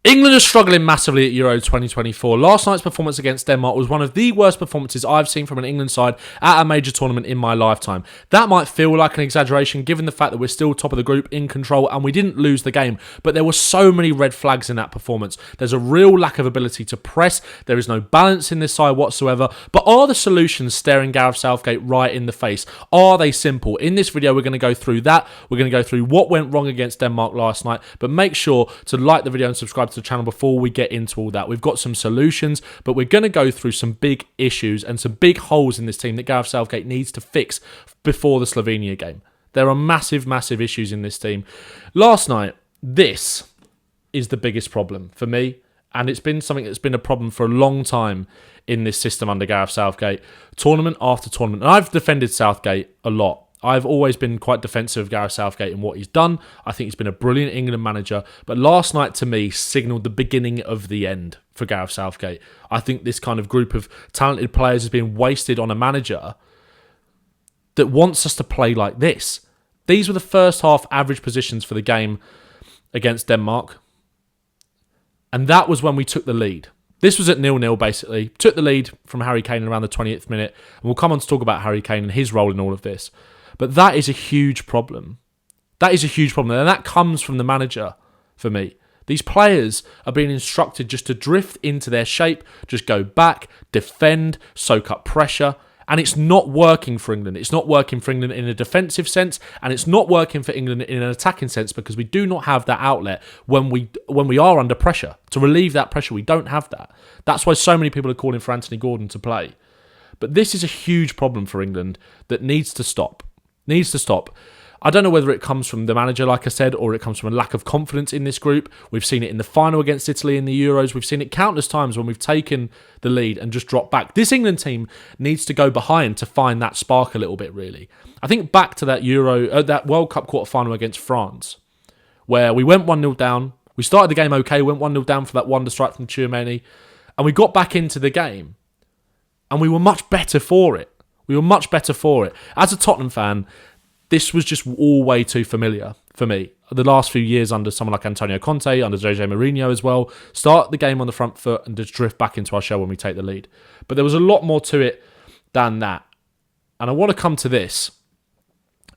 England are struggling massively at Euro 2024. Last night's performance against Denmark was one of the worst performances I've seen from an England side at a major tournament in my lifetime. That might feel like an exaggeration given the fact that we're still top of the group, in control, and we didn't lose the game, but there were so many red flags in that performance. There's a real lack of ability to press, there is no balance in this side whatsoever, but are the solutions staring Gareth Southgate right in the face? Are they simple? In this video we're going to go through that, we're going to go through what went wrong against Denmark last night, but make sure to like the video and subscribe to the channel before we get into all that. We've got some solutions, but we're going to go through some big issues and some big holes in this team that Gareth Southgate needs to fix before the Slovenia game. There are massive, massive issues in this team. Last night, this is the biggest problem for me, and it's been something that's been a problem for a long time in this system under Gareth Southgate, tournament after tournament. And I've defended Southgate a lot. I've always been quite defensive of Gareth Southgate and what he's done. I think he's been a brilliant England manager. But last night, to me, signalled the beginning of the end for Gareth Southgate. I think this kind of group of talented players has been wasted on a manager that wants us to play like this. These were the first half average positions for the game against Denmark. And that was when we took the lead. This was at 0-0, basically. Took the lead from Harry Kane around the 20th minute. And we'll come on to talk about Harry Kane and his role in all of this. But that is a huge problem. That is a huge problem. And that comes from the manager, for me. These players are being instructed just to drift into their shape, just go back, defend, soak up pressure. And it's not working for England. It's not working for England in a defensive sense, and it's not working for England in an attacking sense because we do not have that outlet when we are under pressure. To relieve that pressure, we don't have that. That's why so many people are calling for Anthony Gordon to play. But this is a huge problem for England that needs to stop. Needs to stop. I don't know whether it comes from the manager, like I said, or it comes from a lack of confidence in this group. We've seen it in the final against Italy in the Euros. We've seen it countless times when we've taken the lead and just dropped back. This England team needs to go behind to find that spark a little bit, really. I think back to that that World Cup quarter-final against France, where we went 1-0 down. We started the game okay, went 1-0 down for that wonder strike from Tchouameni, and we got back into the game, and we were much better for it. We were much better for it. As a Tottenham fan, this was just all way too familiar for me. The last few years under someone like Antonio Conte, under Jose Mourinho as well, start the game on the front foot and just drift back into our shell when we take the lead. But there was a lot more to it than that. And I want to come to this.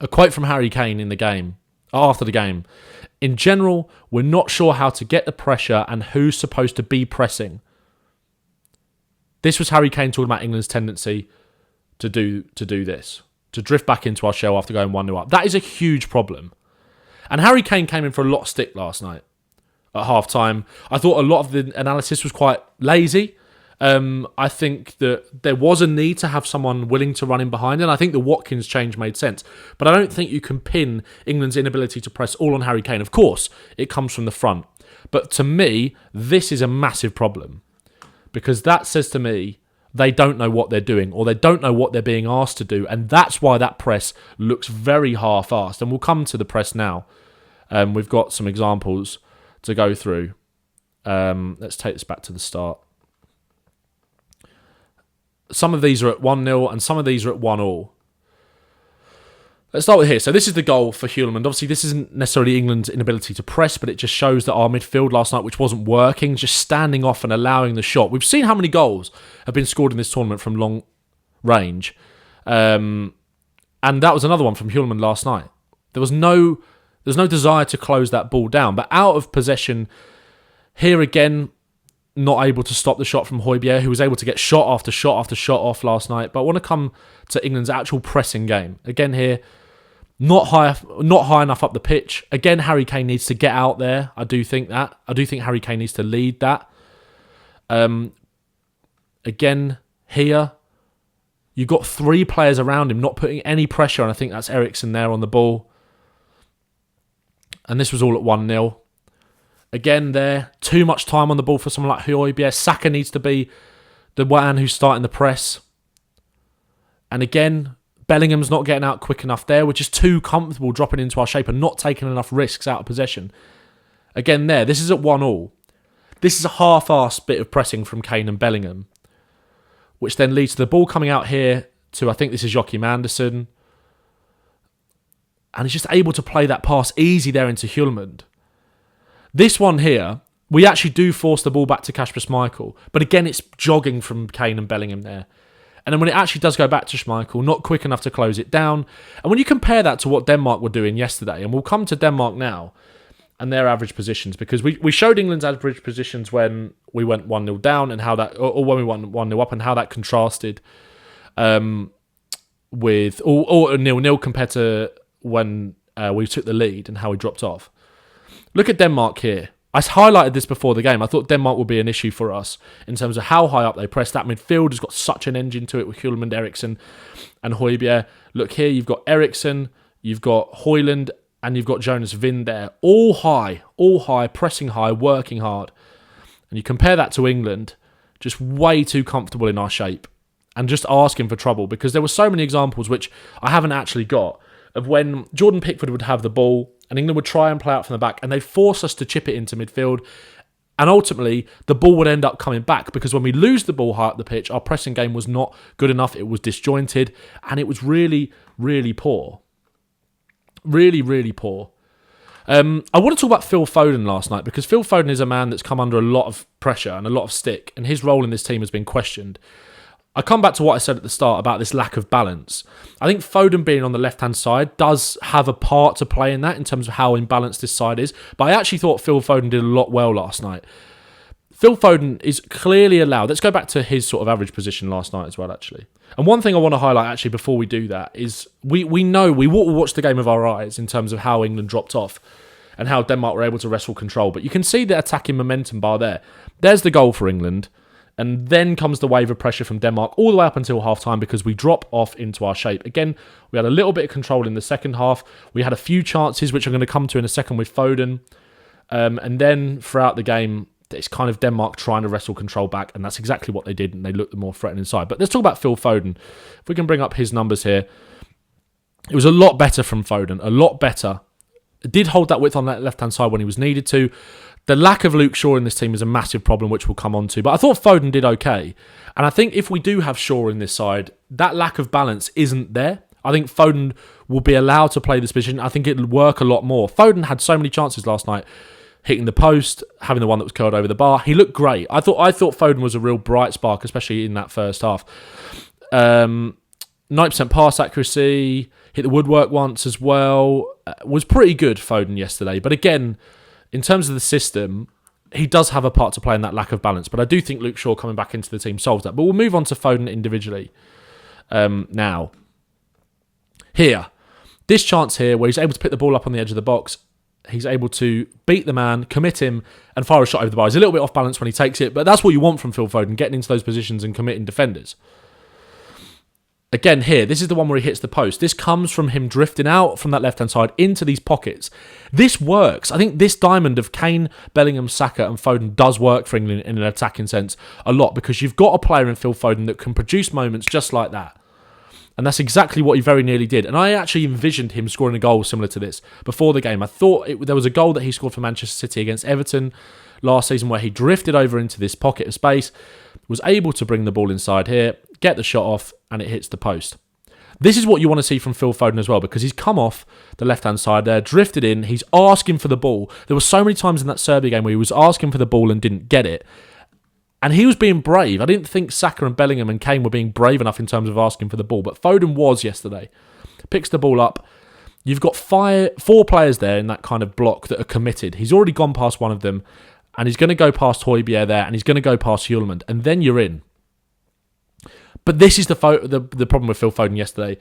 A quote from Harry Kane in the game, after the game. In general, we're not sure how to get the pressure and who's supposed to be pressing. This was Harry Kane talking about England's tendency to do this. To drift back into our shell after going 1-0 up. That is a huge problem. And Harry Kane came in for a lot of stick last night at half-time. I thought a lot of the analysis was quite lazy. I think that there was a need to have someone willing to run in behind, and I think the Watkins change made sense. But I don't think you can pin England's inability to press all on Harry Kane. Of course, it comes from the front. But to me, this is a massive problem. Because that says to me, they don't know what they're doing, or they don't know what they're being asked to do, and that's why that press looks very half-assed. And we'll come to the press now. We've got some examples to go through. Let's take this back to the start. Some of these are at 1-0, and some of these are at 1-1. Let's start with here. So this is the goal for Hulaman. Obviously, this isn't necessarily England's inability to press, but it just shows that our midfield last night, which wasn't working, just standing off and allowing the shot. We've seen how many goals have been scored in this tournament from long range. And that was another one from Hulaman last night. There's no desire to close that ball down. But out of possession, here again, not able to stop the shot from Højbjerg, who was able to get shot after shot after shot off last night. But I want to come to England's actual pressing game. Again here, not high enough up the pitch. Again, Harry Kane needs to get out there. I do think that. I do think Harry Kane needs to lead that. Again, here, you've got three players around him not putting any pressure, and I think that's Eriksen there on the ball. And this was all at 1-0. Again there, too much time on the ball for someone like Højbjerg. Saka needs to be the one who's starting the press. And again, Bellingham's not getting out quick enough there. We're just too comfortable dropping into our shape and not taking enough risks out of possession. Again there, this is at 1-1. This is a half-assed bit of pressing from Kane and Bellingham, which then leads to the ball coming out here to, I think this is Joachim Andersen. And he's just able to play that pass easy there into Hulaman. This one here we actually do force the ball back to Kasper Schmeichel. But again, it's jogging from Kane and Bellingham there. And then when it actually does go back to Schmeichel, not quick enough to close it down. And when you compare that to what Denmark were doing yesterday, and we'll come to Denmark now, and their average positions, because we showed England's average positions when we went 1-0 down, and how that, or when we went 1-0 up, and how that contrasted with, or 0-0 compared to when we took the lead and how we dropped off. Look at Denmark here. I highlighted this before the game. I thought Denmark would be an issue for us in terms of how high up they press. That midfield has got such an engine to it with Hjulmand, Eriksen and Højbjerg. Look here, you've got Eriksen, you've got Højlund, and you've got Jonas Vind there. All high, pressing high, working hard. And you compare that to England, just way too comfortable in our shape and just asking for trouble, because there were so many examples, which I haven't actually got, of when Jordan Pickford would have the ball and England would try and play out from the back, and they'd force us to chip it into midfield. And ultimately, the ball would end up coming back, because when we lose the ball high up the pitch, our pressing game was not good enough. It was disjointed, and it was really, really poor. Really, really poor. I want to talk about Phil Foden last night, because Phil Foden is a man that's come under a lot of pressure and a lot of stick, and his role in this team has been questioned. I come back to what I said at the start about this lack of balance. I think Foden being on the left-hand side does have a part to play in that, in terms of how imbalanced this side is. But I actually thought Phil Foden did a lot well last night. Phil Foden is clearly allowed. Let's go back to his sort of average position last night as well, actually. And one thing I want to highlight, actually, before we do that, is we know, we watched the game with our eyes in terms of how England dropped off and how Denmark were able to wrestle control. But you can see the attacking momentum bar there. There's the goal for England. And then comes the wave of pressure from Denmark all the way up until half-time, because we drop off into our shape. Again, we had a little bit of control in the second half. We had a few chances, which I'm going to come to in a second with Foden. And then throughout the game, it's kind of Denmark trying to wrestle control back, and that's exactly what they did, and they looked the more threatening side. But let's talk about Phil Foden. If we can bring up his numbers here. It was a lot better from Foden, a lot better. It did hold that width on that left-hand side when he was needed to. The lack of Luke Shaw in this team is a massive problem, which we'll come on to. But I thought Foden did okay. And I think if we do have Shaw in this side, that lack of balance isn't there. I think Foden will be allowed to play this position. I think it'll work a lot more. Foden had so many chances last night, hitting the post, having the one that was curled over the bar. He looked great. I thought Foden was a real bright spark, especially in that first half. 90% pass accuracy, hit the woodwork once as well. Was pretty good, Foden, yesterday. But again, in terms of the system, he does have a part to play in that lack of balance. But I do think Luke Shaw coming back into the team solves that. But we'll move on to Foden individually now. Here, this chance here where he's able to pick the ball up on the edge of the box. He's able to beat the man, commit him, and fire a shot over the bar. He's a little bit off balance when he takes it, but that's what you want from Phil Foden, getting into those positions and committing defenders. Again, here, this is the one where he hits the post. This comes from him drifting out from that left-hand side into these pockets. This works. I think this diamond of Kane, Bellingham, Saka and Foden does work for England in an attacking sense a lot, because you've got a player in Phil Foden that can produce moments just like that. And that's exactly what he very nearly did. And I actually envisioned him scoring a goal similar to this before the game. I thought there was a goal that he scored for Manchester City against Everton last season where he drifted over into this pocket of space, was able to bring the ball inside here, get the shot off, and it hits the post. This is what you want to see from Phil Foden as well, because he's come off the left-hand side there, drifted in, he's asking for the ball. There were so many times in that Serbia game where he was asking for the ball and didn't get it. And he was being brave. I didn't think Saka and Bellingham and Kane were being brave enough in terms of asking for the ball, but Foden was yesterday. Picks the ball up. You've got four players there in that kind of block that are committed. He's already gone past one of them, and he's going to go past Højbjerg there, and he's going to go past Hjulmand, and then you're in. But this is the problem with Phil Foden yesterday,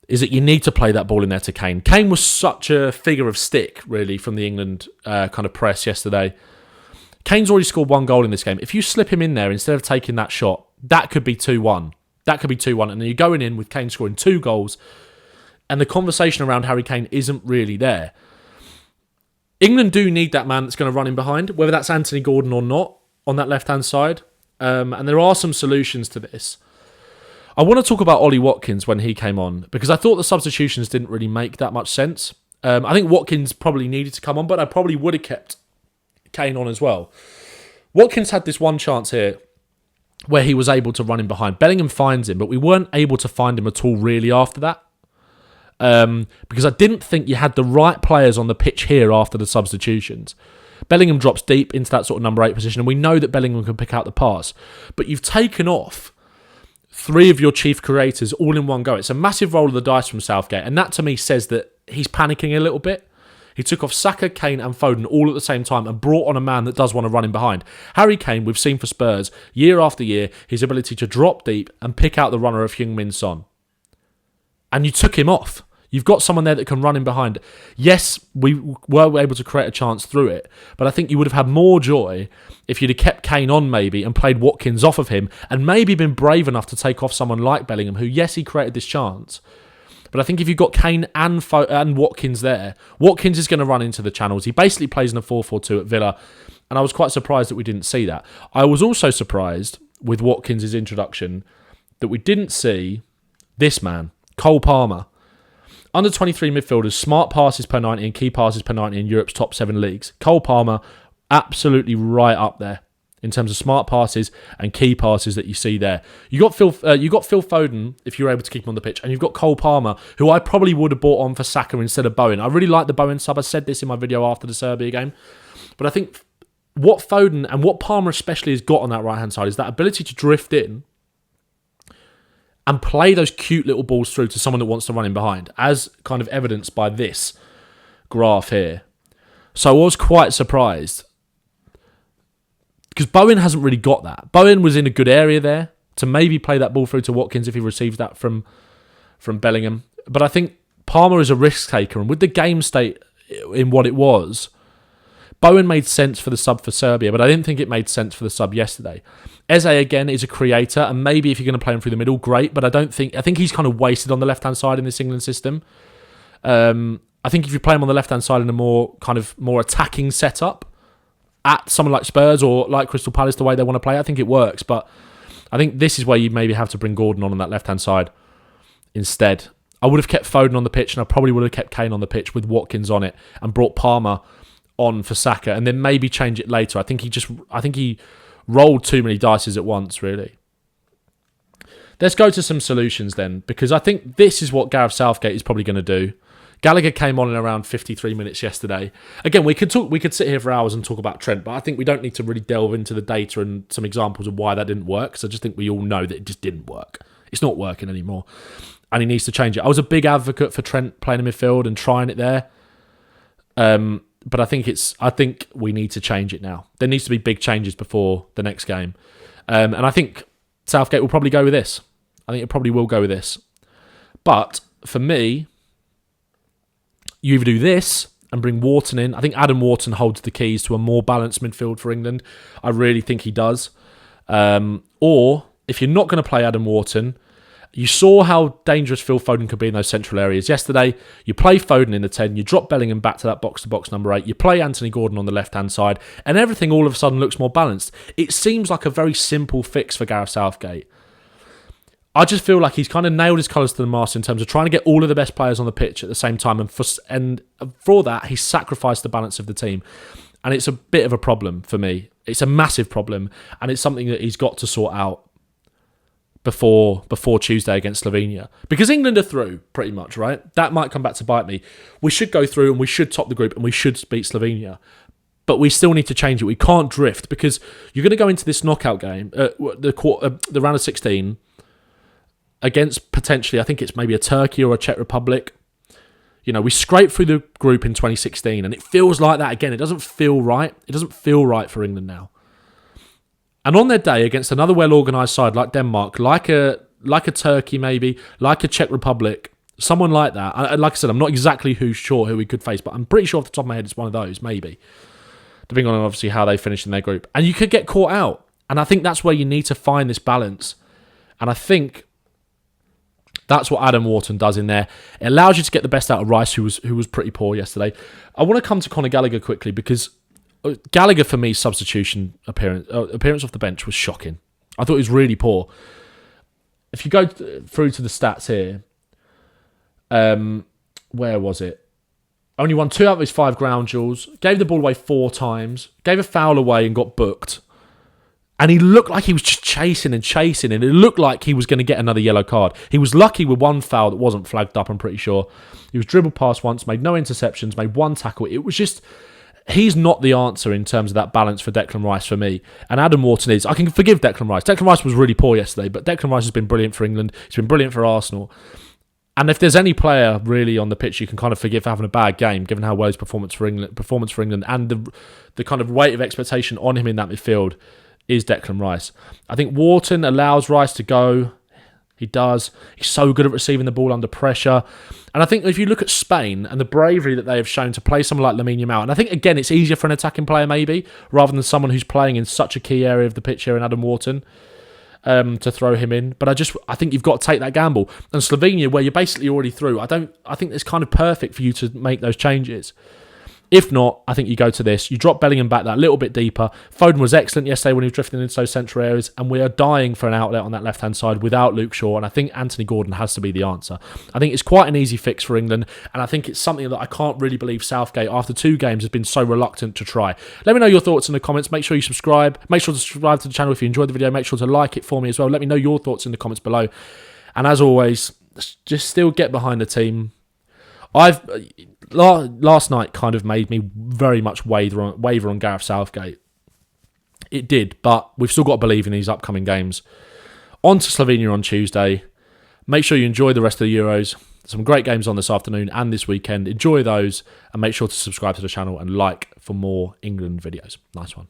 is that you need to play that ball in there to Kane. Kane was such a figure of stick, really, from the England kind of press yesterday. Kane's already scored one goal in this game. If you slip him in there instead of taking that shot, that could be 2-1. That could be 2-1. And then you're going in with Kane scoring 2 goals, and the conversation around Harry Kane isn't really there. England do need that man that's going to run in behind, whether that's Anthony Gordon or not, on that left-hand side. And there are some solutions to this. I want to talk about Ollie Watkins when he came on, because I thought the substitutions didn't really make that much sense. I think Watkins probably needed to come on, but I probably would have kept Kane on as well. Watkins had this one chance here where he was able to run in behind. Bellingham finds him, but we weren't able to find him at all really after that. Because I didn't think you had the right players on the pitch here after the substitutions. Bellingham drops deep into that sort of number 8 position, and we know that Bellingham can pick out the pass. But you've taken off 3 of your chief creators all in one go. It's a massive roll of the dice from Southgate, and that to me says that he's panicking a little bit. He took off Saka, Kane and Foden all at the same time and brought on a man that does want to run in behind. Harry Kane, we've seen for Spurs, year after year, his ability to drop deep and pick out the runner of Heung-min Son. And you took him off. You've got someone there that can run in behind. Yes, we were able to create a chance through it, but I think you would have had more joy if you'd have kept Kane on maybe and played Watkins off of him and maybe been brave enough to take off someone like Bellingham, who, yes, he created this chance. But I think if you've got Kane and Watkins there, Watkins is going to run into the channels. He basically plays in a 4-4-2 at Villa, and I was quite surprised that we didn't see that. I was also surprised with Watkins' introduction that we didn't see this man, Cole Palmer. Under 23 midfielders, smart passes per 90 and key passes per 90 in Europe's top 7 leagues. Cole Palmer, absolutely right up there in terms of smart passes and key passes that you see there. You got Phil Foden, if you're able to keep him on the pitch, and you've got Cole Palmer, who I probably would have bought on for Saka instead of Bowen. I really like the Bowen sub. I said this in my video after the Serbia game. But I think what Foden and what Palmer especially has got on that right-hand side is that ability to drift in and play those cute little balls through to someone that wants to run in behind, as kind of evidenced by this graph here. So I was quite surprised, because Bowen hasn't really got that. Bowen was in a good area there to maybe play that ball through to Watkins if he receives that from Bellingham. But I think Palmer is a risk taker, and with the game state in what it was, Bowen made sense for the sub for Serbia, but I didn't think it made sense for the sub yesterday. Eze, again, is a creator, and maybe if you're going to play him through the middle, great, but I think he's kind of wasted on the left-hand side in this England system. I think if you play him on the left-hand side in a more attacking setup, at someone like Spurs or like Crystal Palace, the way they want to play, I think it works, but I think this is where you maybe have to bring Gordon on that left-hand side instead. I would have kept Foden on the pitch, and I probably would have kept Kane on the pitch with Watkins on it and brought Palmer on for Saka, and then maybe change it later. I think he rolled too many dices at once, really. Let's go to some solutions then, because I think this is what Gareth Southgate is probably going to do. Gallagher came on in around 53 minutes yesterday. Again, we could sit here for hours and talk about Trent, but I think we don't need to really delve into the data and some examples of why that didn't work, because I just think we all know that it just didn't work. It's not working anymore, and he needs to change it. I was a big advocate for Trent playing in midfield and trying it there. But I think we need to change it now. There needs to be big changes before the next game. And I think Southgate will probably go with this. I think it probably will go with this. But for me, you either do this and bring Wharton in. I think Adam Wharton holds the keys to a more balanced midfield for England. I really think he does. Or if you're not going to play Adam Wharton, you saw how dangerous Phil Foden could be in those central areas yesterday. You play Foden in the 10, you drop Bellingham back to that box-to-box number 8, you play Anthony Gordon on the left-hand side, and everything all of a sudden looks more balanced. It seems like a very simple fix for Gareth Southgate. I just feel like he's kind of nailed his colours to the mast in terms of trying to get all of the best players on the pitch at the same time, and for that, he's sacrificed the balance of the team. And it's a bit of a problem for me. It's a massive problem, and it's something that he's got to sort out before Tuesday against Slovenia. Because England are through, pretty much, right? That might come back to bite me. We should go through and we should top the group and we should beat Slovenia. But we still need to change it. We can't drift, because you're going to go into this knockout game, the round of 16, against potentially, I think it's maybe a Turkey or a Czech Republic. You know, we scraped through the group in 2016 and it feels like that again. It doesn't feel right. It doesn't feel right for England now. And on their day against another well-organised side like Denmark, like a Turkey maybe, like a Czech Republic, someone like that. Like I said, I'm not exactly sure who we could face, but I'm pretty sure off the top of my head it's one of those, maybe. Depending on obviously how they finish in their group. And you could get caught out. And I think that's where you need to find this balance. And I think that's what Adam Wharton does in there. It allows you to get the best out of Rice, who was pretty poor yesterday. I want to come to Conor Gallagher quickly, because Gallagher, for me, substitution appearance off the bench was shocking. I thought it was really poor. If you go through to the stats here, where was it? Only won 2 out of his 5 ground duels, gave the ball away 4 times, gave a foul away and got booked. And he looked like he was just chasing, and it looked like he was going to get another yellow card. He was lucky with 1 foul that wasn't flagged up, I'm pretty sure. He was dribbled past once, made no interceptions, made 1 tackle. It was just... He's not the answer in terms of that balance for Declan Rice for me. And Adam Wharton is. I can forgive Declan Rice. Declan Rice was really poor yesterday, but Declan Rice has been brilliant for England. He's been brilliant for Arsenal. And if there's any player really on the pitch you can kind of forgive for having a bad game, given how well his performance for England and the kind of weight of expectation on him in that midfield, is Declan Rice. I think Wharton allows Rice to go. He does. He's so good at receiving the ball under pressure. And I think if you look at Spain and the bravery that they have shown to play someone like Lamine Yamal, and I think, again, it's easier for an attacking player maybe, rather than someone who's playing in such a key area of the pitch here in Adam Wharton, to throw him in. But I think you've got to take that gamble. And Slovenia, where you're basically already through, I think it's kind of perfect for you to make those changes. If not, I think you go to this. You drop Bellingham back that little bit deeper. Foden was excellent yesterday when he was drifting into those central areas, and we are dying for an outlet on that left-hand side without Luke Shaw, and I think Anthony Gordon has to be the answer. I think it's quite an easy fix for England, and I think it's something that I can't really believe Southgate, after 2 games, has been so reluctant to try. Let me know your thoughts in the comments. Make sure you subscribe. Make sure to subscribe to the channel if you enjoyed the video. Make sure to like it for me as well. Let me know your thoughts in the comments below. And as always, just still get behind the team. Last night kind of made me very much waver on Gareth Southgate. It did, but we've still got to believe in these upcoming games. On to Slovenia on Tuesday. Make sure you enjoy the rest of the Euros. There's some great games on this afternoon and this weekend. Enjoy those, and make sure to subscribe to the channel and like for more England videos. Nice one.